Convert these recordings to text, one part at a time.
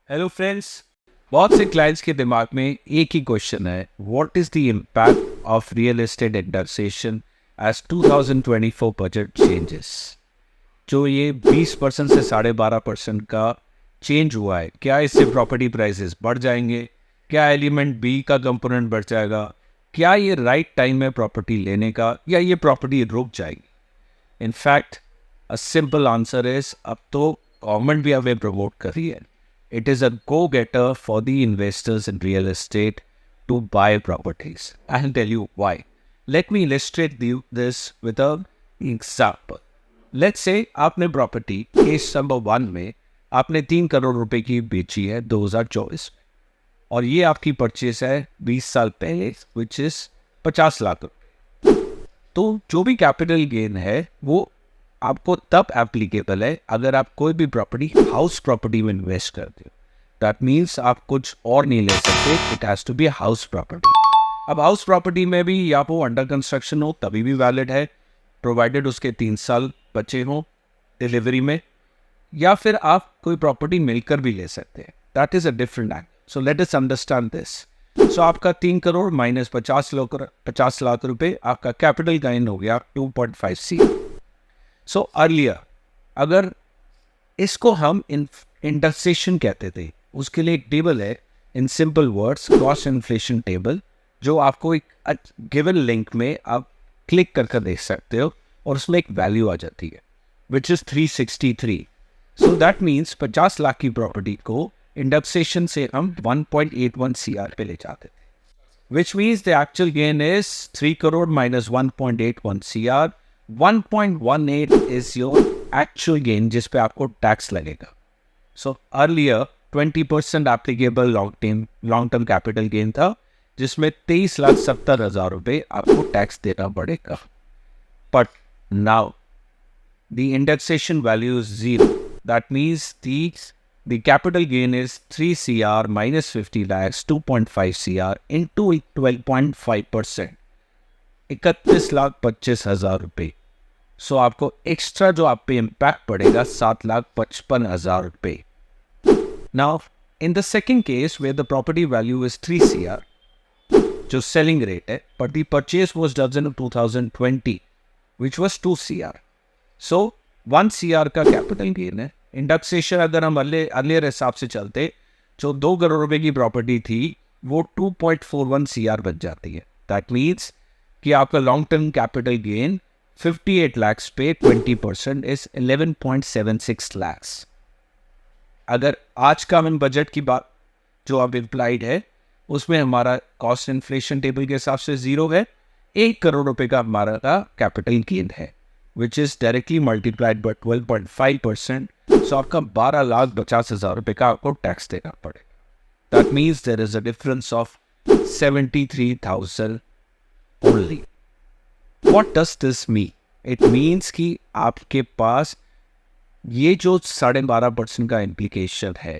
Hello friends. बहुत से clients के दिमाग में एक ही क्वेश्चन है, what is the impact of real estate indexation as 2024 budget changes. जो ये 20% से 12.5% का चेंज हुआ है, क्या इससे प्रॉपर्टी प्राइसेस बढ़ जाएंगे? क्या एलिमेंट बी का कंपोनेंट बढ़ जाएगा? क्या ये राइट टाइम है प्रॉपर्टी लेने का, या ये प्रॉपर्टी रुक जाएगी? In fact a simple answer is, अब तो गवर्नमेंट भी हमें प्रमोट कर रही है. It is a go-getter for the investors in real estate to buy properties. I'll tell you why. Let me illustrate this with an example. Let's say आपने property case number 1 में आपने 3 करोड़ रुपए की बेची है 2024 में, और ये आपकी परचेस है 20 साल पहले, विच इज 50 लाख रुपए. तो जो भी कैपिटल गेन है वो आपको तब एप्लीकेबल है अगर आप कोई भी प्रॉपर्टी हाउस प्रॉपर्टी में इन्वेस्ट करते हो. दैट मीन्स आप कुछ और नहीं ले सकते, it has to be house property. अब हाउस प्रॉपर्टी में भी या वो अंडर कंस्ट्रक्शन हो तभी भी वैलिड है, प्रोवाइडेड उसके 3 साल बचे हों डिलीवरी में, या फिर आप कोई प्रॉपर्टी मिलकर भी ले सकते हैं. That is a different act. So let us understand this. सो आपका 3 करोड़ माइनस 50 लाख रुपए, आपका कैपिटल गेन हो गया 2.5 सी. सो अर्लियर अगर इसको हम इंडेक्सेशन कहते थे, उसके लिए एक टेबल है, in simple words cost inflation table, जो आपको एक गिवन लिंक में आप क्लिक करके देख सकते हो, और उसमें एक वैल्यू आ जाती है which is 363. So that means 50 lakh की प्रॉपर्टी को इंडेक्सेशन से हम 1.81 CR पे ले जाते थे, which means the actual gain is 3 crore minus 1.81 CR. 1.18 is your actual gain जिस पे आपको टैक्स लगेगा. So earlier 20% applicable long term capital gain था, जिसमें 23,70,000 रुपए आपको टैक्स देना पड़ेगा. But now the indexation value is 0. That means the capital gain is 3 CR minus 50 lakhs, 2.5 CR into 12.5%, 31,25,000 रुपए. सो आपको एक्स्ट्रा जो आप पे इम्पैक्ट पड़ेगा 7,55,000 रुपए. Now in the second case where the property value is 3 CR, जो सेलिंग रेट है, but the purchase was done in 2020 which was 2 CR. So 1 CR का कैपिटल गेन है. इंडेक्सेशन अगर हम अर्लियर हिसाब से चलते, जो 2 करोड़ रुपए की प्रॉपर्टी थी वो 2.41 CR बन जाती है. दैट मीन्स कि आपका long term capital gain 58 lakhs पे 20% इज 11.76 lakhs. अगर आज का हम बजट की बात जो अब इम्प्लाइड है, उसमें हमारा कॉस्ट इन्फ्लेशन टेबल के हिसाब से 0 है. 1 करोड़ रुपए का हमारा कैपिटल गेन है, which is directly multiplied by 12.5%. So आपका 12,50,000 रुपए का आपको टैक्स देना पड़ेगा. That means there is a difference of 73,000 only. What does this mean? It means कि आपके पास ये जो 12.5% का इम्प्लीकेशन है,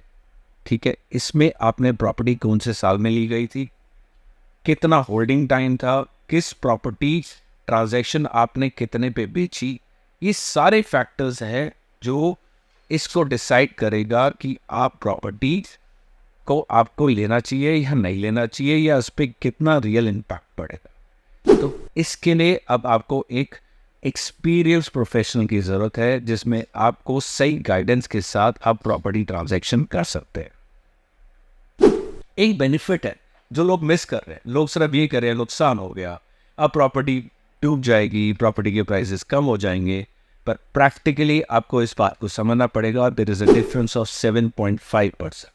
ठीक है, इसमें आपने प्रॉपर्टी कौन से साल में ली गई थी, कितना होल्डिंग टाइम था, किस प्रॉपर्टी ट्रांजैक्शन आपने कितने पे बेची, ये सारे फैक्टर्स हैं जो इसको डिसाइड करेगा कि आप प्रॉपर्टी को आपको लेना चाहिए या नहीं लेना चाहिए, या उस पर कितना रियल इम्पैक्ट पड़ेगा. तो इसके लिए अब आपको एक एक्सपीरियंस प्रोफेशनल की ज़रूरत है, जिसमें आपको सही गाइडेंस के साथ आप प्रॉपर्टी ट्रांजैक्शन कर सकते हैं. एक बेनिफिट है जो लोग मिस कर रहे हैं, लोग सिर्फ ये कर रहे हैं नुकसान हो गया, अब प्रॉपर्टी डूब जाएगी, प्रॉपर्टी के प्राइसेस कम हो जाएंगे. पर प्रैक्टिकली आपको इस बात को समझना पड़ेगा, there is a difference of 7.5%.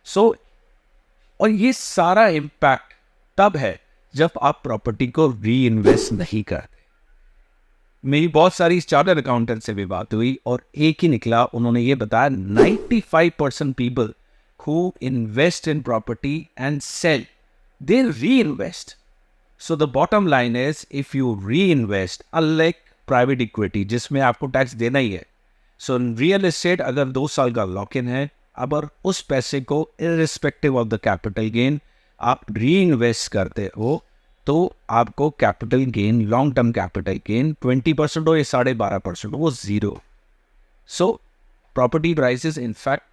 So और ये सारा इम्पैक्ट तब है जब आप प्रॉपर्टी को री इन्वेस्ट नहीं करते. मेरी बहुत सारी चार्टर्ड अकाउंटेंट से भी बात हुई, और एक ही निकला, उन्होंने ये बताया 95% people who invest in property and sell, they reinvest. So the bottom line is, if you reinvest, unlike private equity जिसमें आपको टैक्स देना ही है, so in real estate अगर 2 साल का लॉक इन है, अगर उस पैसे को irrespective of the capital gain आप reinvest करते हो, तो आपको capital gain, long term capital gain 20% हो या 12.5% हो, वो 0. So property prices in fact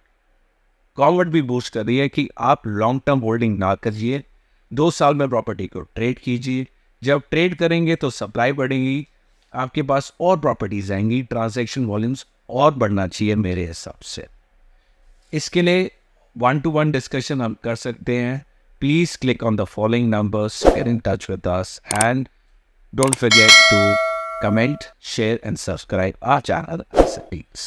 convert भी बूस्ट कर रही है कि आप लॉन्ग टर्म होल्डिंग ना करिए, 2 साल में प्रॉपर्टी को ट्रेड कीजिए। जब ट्रेड करेंगे तो सप्लाई बढ़ेगी, आपके पास और प्रॉपर्टीज आएंगी, ट्रांजैक्शन वॉल्यूम्स और बढ़ना चाहिए मेरे हिसाब से। इसके लिए 1-to-1 डिस्कशन हम कर सकते हैं। Please click on the following numbers, get in touch with us and don't forget to comment, share and subscribe our channel as it is.